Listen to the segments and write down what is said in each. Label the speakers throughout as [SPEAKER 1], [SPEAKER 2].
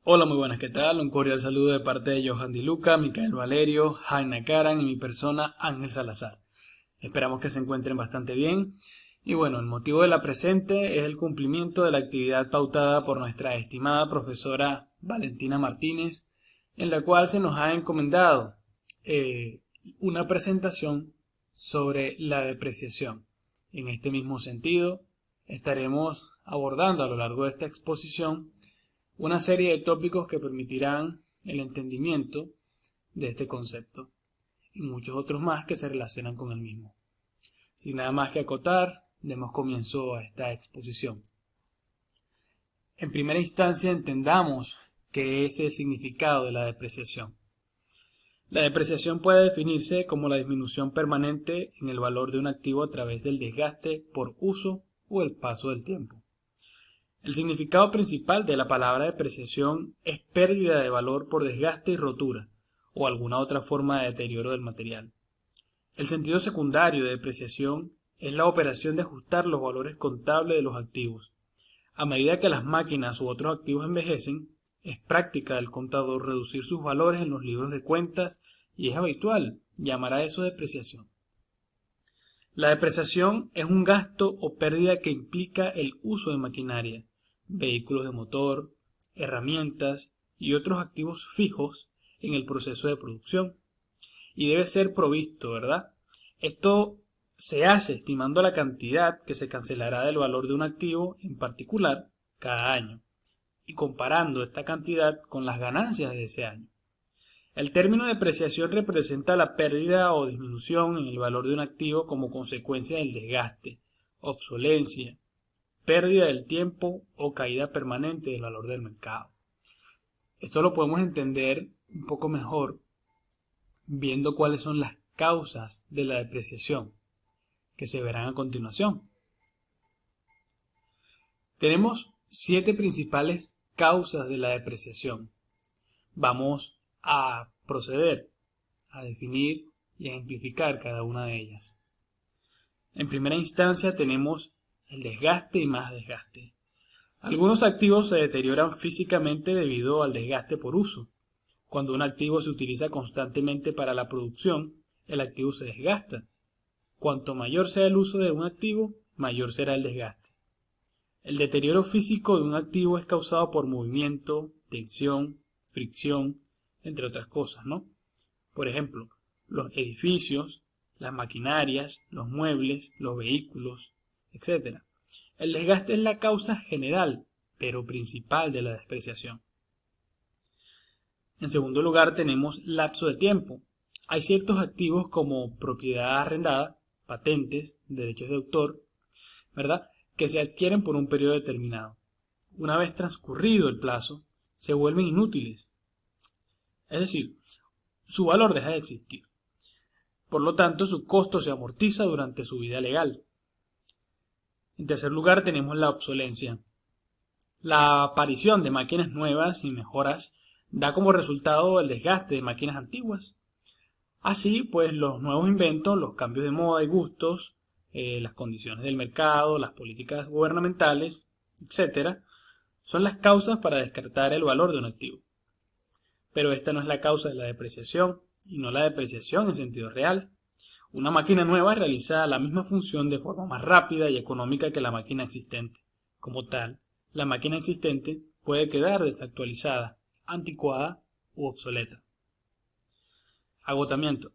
[SPEAKER 1] Hola, muy buenas, ¿qué tal? Un cordial saludo de parte de Johan Di Luca, Micael Valerio, Jaina Karan y mi persona Ángel Salazar. Esperamos que se encuentren bastante bien. Y bueno, el motivo de la presente es el cumplimiento de la actividad pautada por nuestra estimada profesora Valentina Martínez, en la cual se nos ha encomendado una presentación sobre la depreciación. En este mismo sentido, estaremos abordando a lo largo de esta exposición una serie de tópicos que permitirán el entendimiento de este concepto y muchos otros más que se relacionan con el mismo. Sin nada más que acotar, demos comienzo a esta exposición. En primera instancia, entendamos qué es el significado de la depreciación. La depreciación puede definirse como la disminución permanente en el valor de un activo a través del desgaste por uso o el paso del tiempo. El significado principal de la palabra depreciación es pérdida de valor por desgaste y rotura, o alguna otra forma de deterioro del material. El sentido secundario de depreciación es la operación de ajustar los valores contables de los activos. A medida que las máquinas u otros activos envejecen, es práctica del contador reducir sus valores en los libros de cuentas y es habitual llamar a eso depreciación. La depreciación es un gasto o pérdida que implica el uso de maquinaria, vehículos de motor, herramientas y otros activos fijos en el proceso de producción. Y debe ser provisto, ¿verdad? Esto se hace estimando la cantidad que se cancelará del valor de un activo en particular cada año y comparando esta cantidad con las ganancias de ese año. El término depreciación representa la pérdida o disminución en el valor de un activo como consecuencia del desgaste, obsolencia, pérdida del tiempo o caída permanente del valor del mercado. Esto lo podemos entender un poco mejor viendo cuáles son las causas de la depreciación, que se verán a continuación. Tenemos 7 principales causas de la depreciación. Vamos a proceder a definir y a ejemplificar cada una de ellas. En primera instancia tenemos el desgaste y más desgaste. Algunos activos se deterioran físicamente debido al desgaste por uso. Cuando un activo se utiliza constantemente para la producción, el activo se desgasta. Cuanto mayor sea el uso de un activo, mayor será el desgaste. El deterioro físico de un activo es causado por movimiento, tensión, fricción, entre otras cosas, ¿no? Por ejemplo, los edificios, las maquinarias, los muebles, los vehículos, etc. El desgaste es la causa general, pero principal de la depreciación. En segundo lugar, tenemos lapso de tiempo. Hay ciertos activos como propiedad arrendada, patentes, derechos de autor, ¿verdad?, que se adquieren por un periodo determinado. Una vez transcurrido el plazo, se vuelven inútiles. Es decir, su valor deja de existir. Por lo tanto, su costo se amortiza durante su vida legal. En tercer lugar, tenemos la obsolencia. La aparición de máquinas nuevas y mejoras da como resultado el desgaste de máquinas antiguas. Así, pues, los nuevos inventos, los cambios de moda y gustos, las condiciones del mercado, las políticas gubernamentales, etc., son las causas para descartar el valor de un activo. Pero esta no es la causa de la depreciación, y no la depreciación en sentido real. Una máquina nueva realiza la misma función de forma más rápida y económica que la máquina existente. Como tal, la máquina existente puede quedar desactualizada, anticuada u obsoleta. Agotamiento.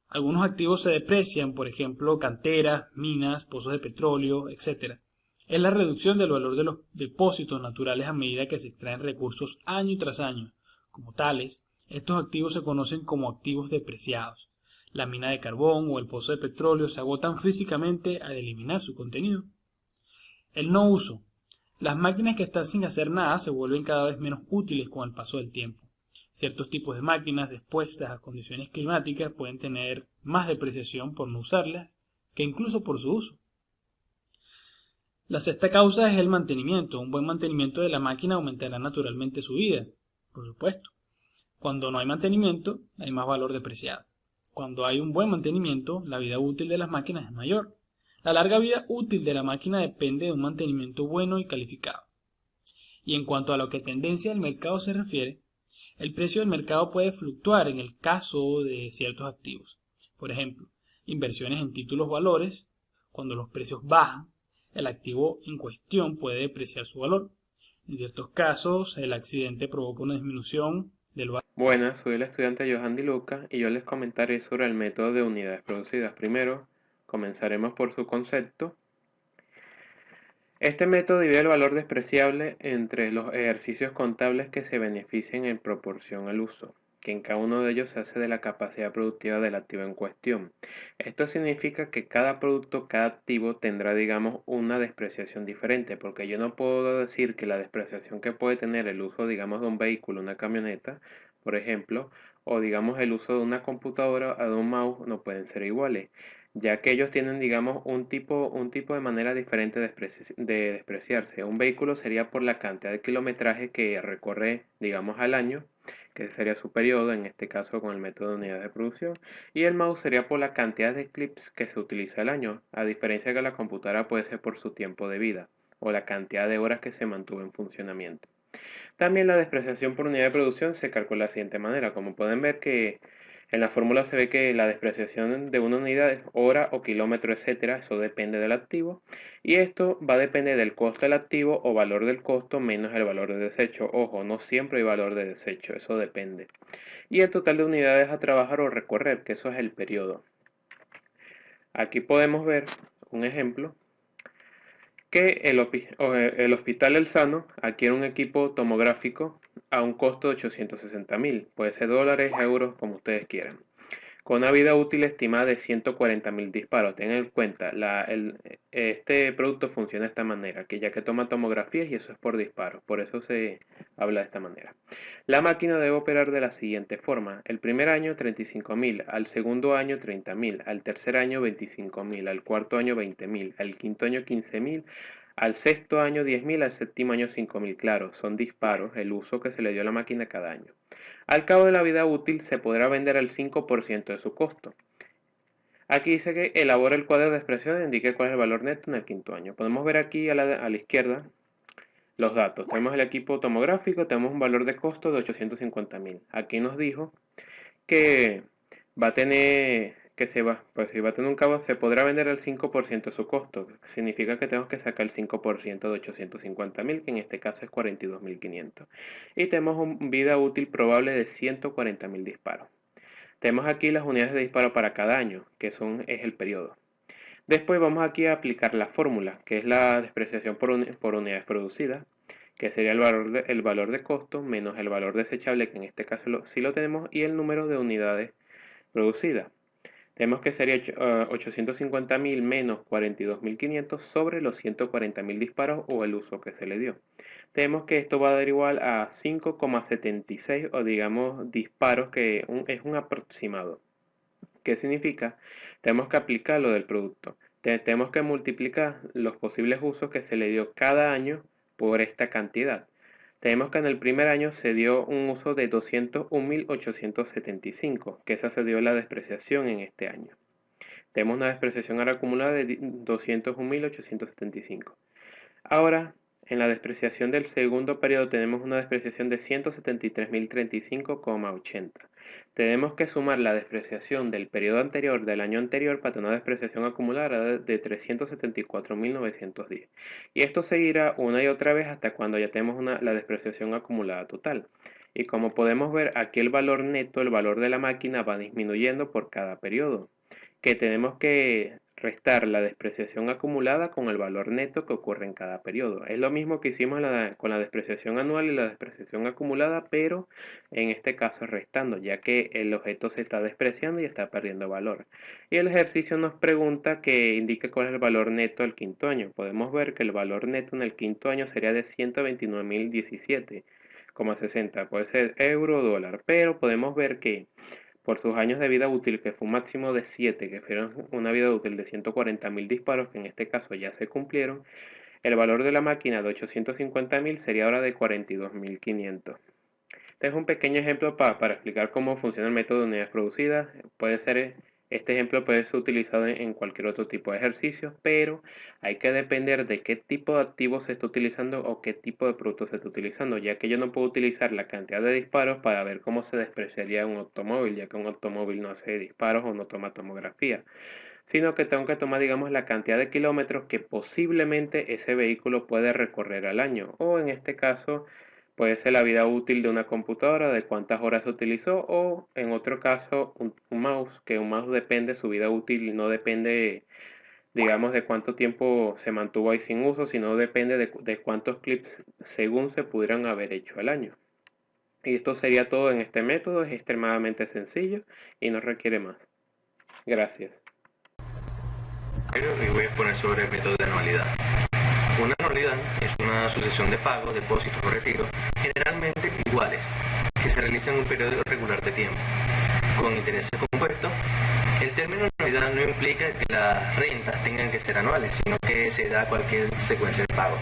[SPEAKER 1] Algunos activos se deprecian, por ejemplo, canteras, minas, pozos de petróleo, etc. Es la reducción del valor de los depósitos naturales a medida que se extraen recursos año tras año. Como tales, estos activos se conocen como activos depreciados. La mina de carbón o el pozo de petróleo se agotan físicamente al eliminar su contenido. El no uso. Las máquinas que están sin hacer nada se vuelven cada vez menos útiles con el paso del tiempo. Ciertos tipos de máquinas expuestas a condiciones climáticas pueden tener más depreciación por no usarlas que incluso por su uso. La sexta causa es el mantenimiento. Un buen mantenimiento de la máquina aumentará naturalmente su vida, por supuesto. Cuando no hay mantenimiento, hay más valor depreciado. Cuando hay un buen mantenimiento, la vida útil de las máquinas es mayor. La larga vida útil de la máquina depende de un mantenimiento bueno y calificado. Y en cuanto a lo que tendencia del mercado se refiere, el precio del mercado puede fluctuar en el caso de ciertos activos. Por ejemplo, inversiones en títulos valores, cuando los precios bajan, el activo en cuestión puede depreciar su valor. En ciertos casos, el accidente provoca una disminución del valor.
[SPEAKER 2] Buenas, soy el estudiante Johan Di Luca y yo les comentaré sobre el método de unidades producidas. Primero, comenzaremos por su concepto. Este método divide el valor despreciable entre los ejercicios contables que se benefician en proporción al uso, que en cada uno de ellos se hace de la capacidad productiva del activo en cuestión. Esto significa que cada producto, cada activo tendrá, digamos, una despreciación diferente, porque yo no puedo decir que la despreciación que puede tener el uso, digamos, de un vehículo, una camioneta, por ejemplo, o digamos el uso de una computadora o de un mouse no pueden ser iguales, ya que ellos tienen, digamos, un tipo de manera diferente de despreciarse. Un vehículo sería por la cantidad de kilometraje que recorre, digamos, al año, que sería su periodo, en este caso con el método de unidad de producción, y el mouse sería por la cantidad de clips que se utiliza al año, a diferencia que la computadora puede ser por su tiempo de vida, o la cantidad de horas que se mantuvo en funcionamiento. También la despreciación por unidad de producción se calcula de la siguiente manera. Como pueden ver que en la fórmula se ve que la despreciación de una unidad es hora o kilómetro, etcétera. Eso depende del activo. Y esto va a depender del costo del activo o valor del costo menos el valor de desecho. Ojo, no siempre hay valor de desecho, eso depende. Y el total de unidades a trabajar o recorrer, que eso es el periodo. Aquí podemos ver un ejemplo que el Hospital El Sano adquiere un equipo tomográfico a un costo de 860.000, puede ser dólares, euros, como ustedes quieran, con una vida útil estimada de 140.000 disparos. Tengan en cuenta, este producto funciona de esta manera, que ya que toma tomografías y eso es por disparos, por eso se habla de esta manera. La máquina debe operar de la siguiente forma: el primer año 35.000, al segundo año 30.000, al tercer año 25.000, al cuarto año 20.000, al quinto año 15.000, al sexto año 10.000, al séptimo año 5.000. Claro, son disparos el uso que se le dio a la máquina cada año. Al cabo de la vida útil se podrá vender al 5% de su costo. Aquí dice que elabora el cuadro de expresión e indique cuál es el valor neto en el quinto año. Podemos ver aquí a la izquierda los datos. Tenemos el equipo tomográfico, tenemos un valor de costo de 850.000. Aquí nos dijo que va a tener, pues si va a tener un cabo, se podrá vender al 5% de su costo. Significa que tenemos que sacar el 5% de 850.000, que en este caso es 42.500. Y tenemos una vida útil probable de 140.000 disparos. Tenemos aquí las unidades de disparo para cada año, que es el periodo. Después vamos aquí a aplicar la fórmula, que es la despreciación por unidades producidas, que sería el valor de costo menos el valor desechable, que en este caso sí lo tenemos, y el número de unidades producidas. Tenemos que sería 850.000 menos 42.500 sobre los 140.000 disparos o el uso que se le dio. Tenemos que esto va a dar igual a 5,76 o digamos disparos, que es un aproximado. ¿Qué significa? Tenemos que aplicar lo del producto. Tenemos que multiplicar los posibles usos que se le dio cada año por esta cantidad. Tenemos que en el primer año se dio un uso de 201.875, que esa se dio la despreciación en este año. Tenemos una despreciación ahora acumulada de 201.875. Ahora, en la despreciación del segundo periodo tenemos una despreciación de 173.035,80. Tenemos que sumar la despreciación del periodo anterior, del año anterior, para tener una despreciación acumulada de 374.910. Y esto seguirá una y otra vez hasta cuando ya tenemos la despreciación acumulada total. Y como podemos ver, aquí el valor neto, el valor de la máquina, va disminuyendo por cada periodo, que tenemos que restar la despreciación acumulada con el valor neto que ocurre en cada periodo. Es lo mismo que hicimos con la despreciación anual y la despreciación acumulada, pero en este caso restando, ya que el objeto se está despreciando y está perdiendo valor. Y el ejercicio nos pregunta que indique cuál es el valor neto al quinto año. Podemos ver que el valor neto en el quinto año sería de 129.017,60. Puede ser euro o dólar, pero podemos ver que por sus años de vida útil, que fue un máximo de 7, que fueron una vida útil de 140.000 disparos, que en este caso ya se cumplieron, el valor de la máquina de 850.000 sería ahora de 42.500. Este es un pequeño ejemplo para explicar cómo funciona el método de unidades producidas. Puede ser Este ejemplo puede ser utilizado en cualquier otro tipo de ejercicio, pero hay que depender de qué tipo de activo se está utilizando o qué tipo de producto se está utilizando, ya que yo no puedo utilizar la cantidad de disparos para ver cómo se despreciaría un automóvil, ya que un automóvil no hace disparos o no toma tomografía, sino que tengo que tomar, digamos, la cantidad de kilómetros que posiblemente ese vehículo puede recorrer al año, o en este caso puede ser la vida útil de una computadora, de cuántas horas se utilizó, o en otro caso un mouse, que un mouse depende, su vida útil no depende, digamos, de cuánto tiempo se mantuvo ahí sin uso, sino depende de cuántos clips según se pudieran haber hecho al año. Y esto sería todo en este método, es extremadamente sencillo y no requiere más. Gracias.
[SPEAKER 3] Y voy a exponer sobre el método de anualidad. Una anualidad es una sucesión de pagos, depósitos o retiros, generalmente iguales, que se realizan en un periodo regular de tiempo, con intereses compuestos. El término anualidad no implica que las rentas tengan que ser anuales, sino que se da cualquier secuencia de pago.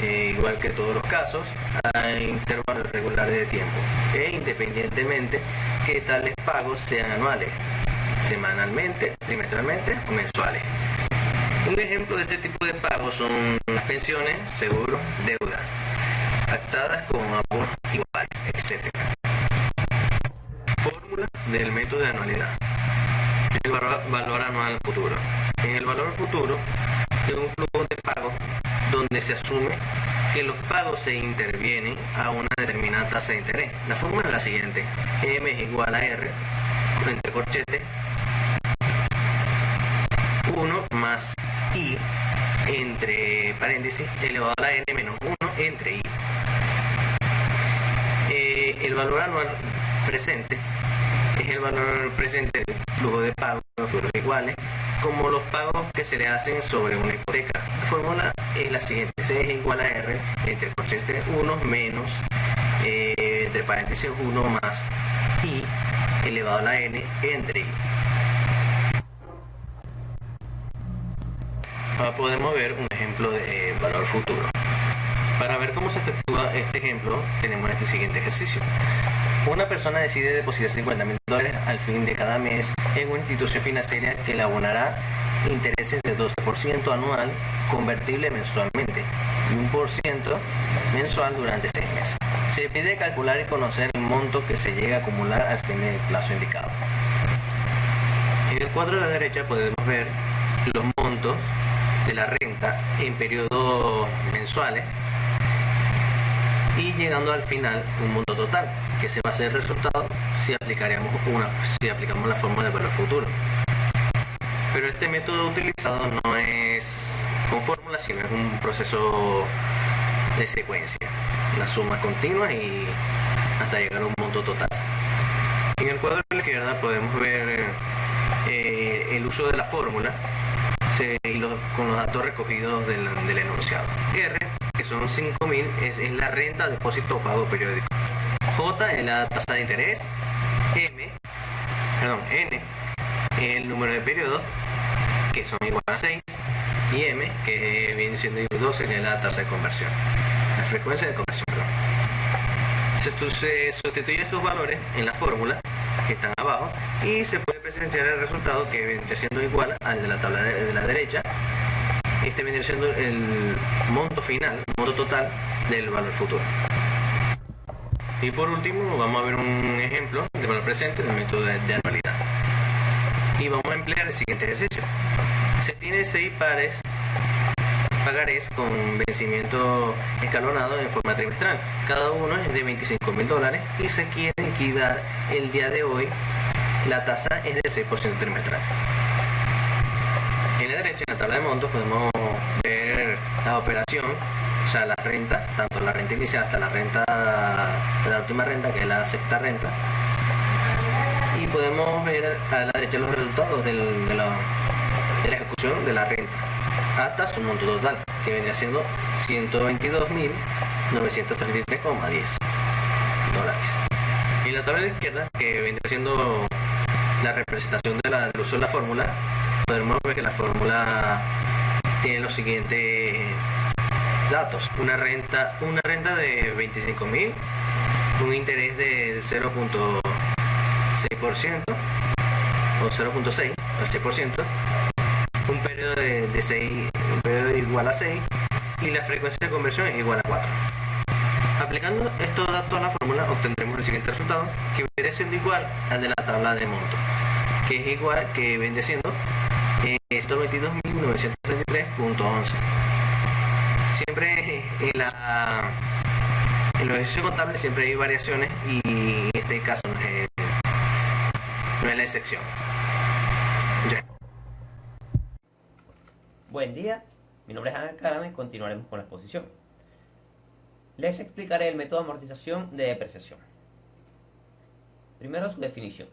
[SPEAKER 3] Igual que todos los casos, hay intervalos regulares de tiempo, e independientemente que tales pagos sean anuales, semanalmente, trimestralmente o mensuales. Un ejemplo de este tipo de pagos son las pensiones, seguros, deuda, pactadas con abonos iguales, etc. Fórmula del método de anualidad. El valor anual futuro. En el valor futuro es un flujo de pagos donde se asume que los pagos se intervienen a una determinada tasa de interés. La fórmula es la siguiente: M es igual a R, entre corchetes, 1 más I entre paréntesis elevado a la n menos 1 entre I. El valor anual presente es el valor presente del flujo de pagos, flujos iguales, como los pagos que se le hacen sobre una hipoteca. La fórmula es la siguiente: C es igual a R entre corchetes 1 menos entre paréntesis 1 más I elevado a la n entre I. Ahora podemos ver un ejemplo de valor futuro. Para ver cómo se efectúa este ejemplo, tenemos este siguiente ejercicio. Una persona decide depositar $50,000 al fin de cada mes en una institución financiera que le abonará intereses de 12% anual convertible mensualmente y 1% mensual durante 6 meses. Se pide calcular y conocer el monto que se llega a acumular al fin del plazo indicado. En el cuadro de la derecha podemos ver los montos de la renta en periodos mensuales y llegando al final un monto total, que se va a hacer el resultado si aplicamos la fórmula de valor futuro. Pero este método utilizado no es con fórmula, sino es un proceso de secuencia, una suma continua y hasta llegar a un monto total. En el cuadro de la izquierda podemos ver el uso de la fórmula con los datos recogidos del enunciado. R, que son 5.000, es la renta, depósito o pago periódico. J es la tasa de interés. N es el número de periodos, que son igual a 6. Y M, que viene siendo 12, que es la tasa de conversión. La frecuencia de conversión, Se sustituye estos valores en la fórmula que están abajo y se puede presenciar el resultado, que viene siendo igual al de la tabla de la derecha. Este viene siendo el monto final, el monto total del valor futuro. Y por último vamos a ver un ejemplo de valor presente del método de anualidad. Y vamos a emplear el siguiente ejercicio. Se tiene 6 pagarés con vencimiento escalonado en forma trimestral. Cada uno es de $25,000 y se quiere liquidar el día de hoy. La tasa es de 6% trimestral. En la derecha, en la tabla de montos, podemos ver la operación, o sea, la renta, tanto la renta inicial hasta la renta de la última renta, que es la sexta renta. Y podemos ver a la derecha los resultados de la ejecución de la renta hasta su monto total, que vendría siendo $122,933,10. Y en la tabla de la izquierda, que vendría siendo la representación del uso de la fórmula, podemos ver que la fórmula tiene los siguientes datos: una renta de 25.000, un interés de 0.6%, o 0.6 al 6%, un periodo de 6, un periodo igual a 6 y la frecuencia de conversión es igual a 4. Aplicando estos datos a la fórmula obtendremos el siguiente resultado, que viene siendo igual al de la tabla de monto, que es igual, que viene siendo 122.933.11. Siempre en los ejercicios contables siempre hay variaciones y en este caso no es la excepción. Ya.
[SPEAKER 4] Buen día, mi nombre es Ángel Caram y continuaremos con la exposición. Les explicaré el método de amortización de depreciación. Primero, su definición.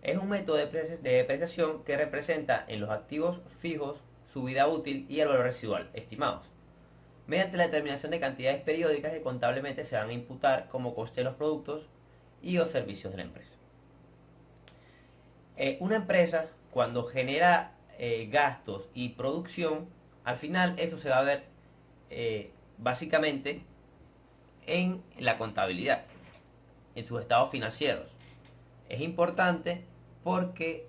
[SPEAKER 4] Es un método de depreciación que representa en los activos fijos su vida útil y el valor residual estimados, mediante la determinación de cantidades periódicas que contablemente se van a imputar como coste de los productos y o servicios de la empresa. Una empresa, cuando genera gastos y producción, al final eso se va a ver básicamente en la contabilidad, en sus estados financieros. Es importante porque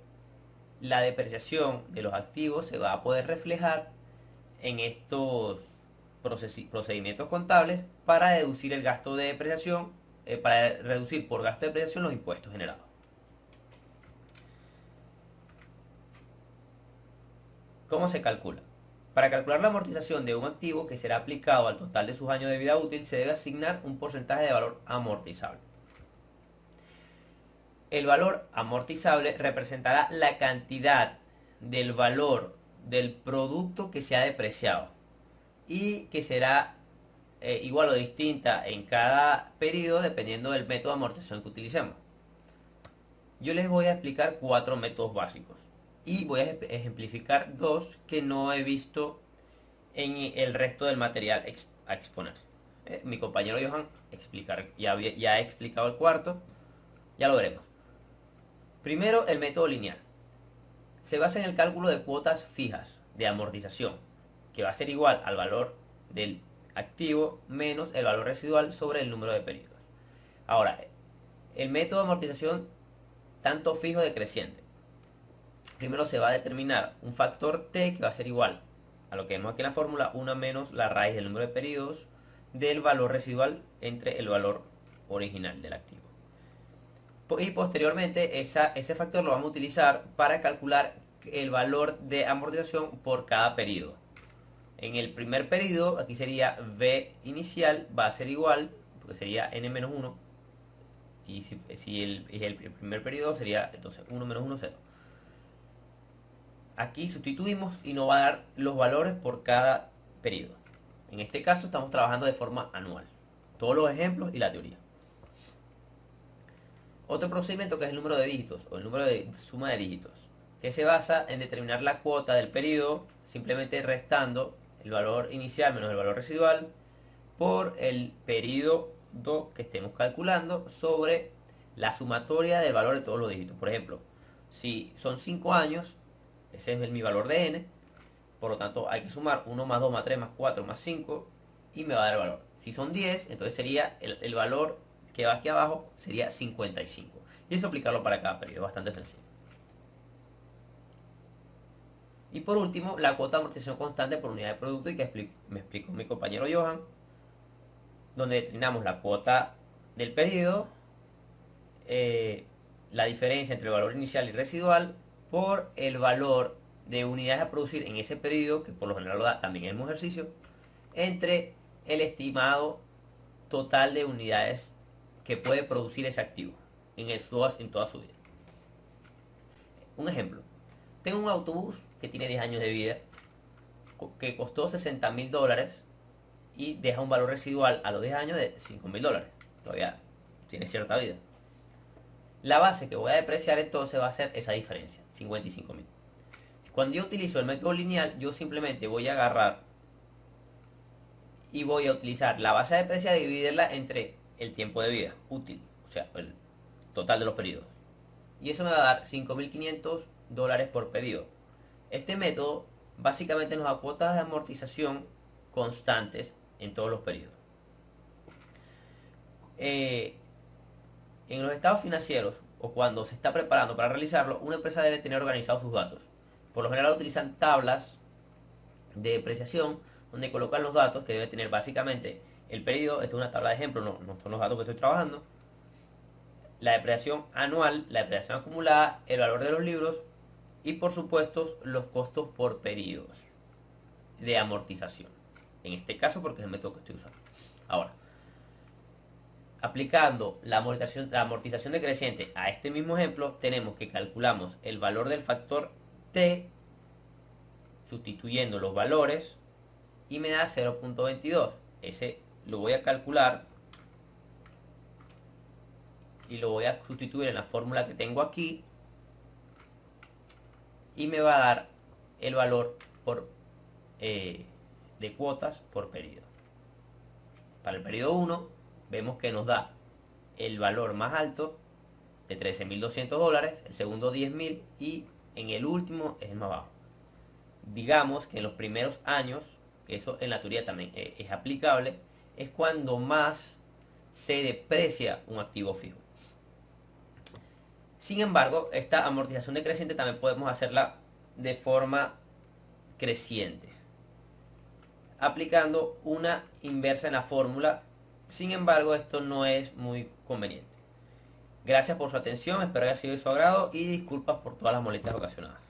[SPEAKER 4] la depreciación de los activos se va a poder reflejar en estos procedimientos contables para deducir el gasto de depreciación, para reducir por gasto de depreciación los impuestos generados. ¿Cómo se calcula? Para calcular la amortización de un activo que será aplicado al total de sus años de vida útil, se debe asignar un porcentaje de valor amortizable. El valor amortizable representará la cantidad del valor del producto que se ha depreciado y que será igual o distinta en cada periodo dependiendo del método de amortización que utilicemos. Yo les voy a explicar 4 métodos básicos y voy a ejemplificar 2 que no he visto en el resto del material a exponer. Mi compañero Johan ya ha explicado el cuarto, ya lo veremos. Primero, el método lineal. Se basa en el cálculo de cuotas fijas de amortización, que va a ser igual al valor del activo menos el valor residual sobre el número de periodos. Ahora, el método de amortización tanto fijo decreciente. Primero se va a determinar un factor T que va a ser igual a lo que vemos aquí en la fórmula, 1 menos la raíz del número de periodos del valor residual entre el valor original del activo. Y posteriormente ese factor lo vamos a utilizar para calcular el valor de amortización por cada periodo. En el primer periodo, aquí sería V inicial, va a ser igual, porque sería N-1, y si el primer periodo sería entonces 1 menos 1, 0. Aquí sustituimos y nos va a dar los valores por cada periodo. En este caso estamos trabajando de forma anual. Todos los ejemplos y la teoría. Otro procedimiento que es el número de dígitos o el número de suma de dígitos, que se basa en determinar la cuota del periodo simplemente restando el valor inicial menos el valor residual por el periodo que estemos calculando sobre la sumatoria del valor de todos los dígitos. Por ejemplo, si son 5 años, ese es mi valor de n, por lo tanto hay que sumar 1 más 2 más 3 más 4 más 5 y me va a dar el valor. Si son 10, entonces sería el valor que va aquí abajo sería 55. Y eso aplicarlo para cada periodo, bastante sencillo. Y por último, la cuota de amortización constante por unidad de producto, y que me explicó mi compañero Johan, donde determinamos la cuota del periodo, la diferencia entre el valor inicial y residual, por el valor de unidades a producir en ese periodo, que por lo general lo da también el mismo ejercicio, entre el estimado total de unidades que puede producir ese activo en toda su vida. Un ejemplo. Tengo un autobús que tiene 10 años de vida, que costó $60.000 y deja un valor residual a los 10 años de $5.000. Todavía tiene cierta vida. La base que voy a depreciar entonces va a ser esa diferencia, 55.000. Cuando yo utilizo el método lineal, yo simplemente voy a agarrar y voy a utilizar la base de depreciar y dividirla entre el tiempo de vida útil, o sea, el total de los periodos. Y eso me va a dar $5.500 por periodo. Este método básicamente nos da cuotas de amortización constantes en todos los periodos. En los estados financieros, o cuando se está preparando para realizarlo, una empresa debe tener organizados sus datos. Por lo general utilizan tablas de depreciación donde colocan los datos que debe tener básicamente el periodo. Esta es una tabla de ejemplo, no son los datos que estoy trabajando. La depreciación anual, la depreciación acumulada, el valor de los libros y por supuesto los costos por periodos de amortización. En este caso porque es el método que estoy usando. Ahora, aplicando la amortización decreciente a este mismo ejemplo, tenemos que calculamos el valor del factor T sustituyendo los valores y me da 0.22. Ese lo voy a calcular y lo voy a sustituir en la fórmula que tengo aquí y me va a dar el valor de cuotas por periodo. Para el periodo 1 vemos que nos da el valor más alto de $13.200, el segundo 10.000 y en el último es el más bajo. Digamos que en los primeros años, eso en la teoría también es aplicable, es cuando más se deprecia un activo fijo. Sin embargo, esta amortización decreciente también podemos hacerla de forma creciente, aplicando una inversa en la fórmula. Sin embargo, esto no es muy conveniente. Gracias por su atención, espero haya sido de su agrado y disculpas por todas las molestias ocasionadas.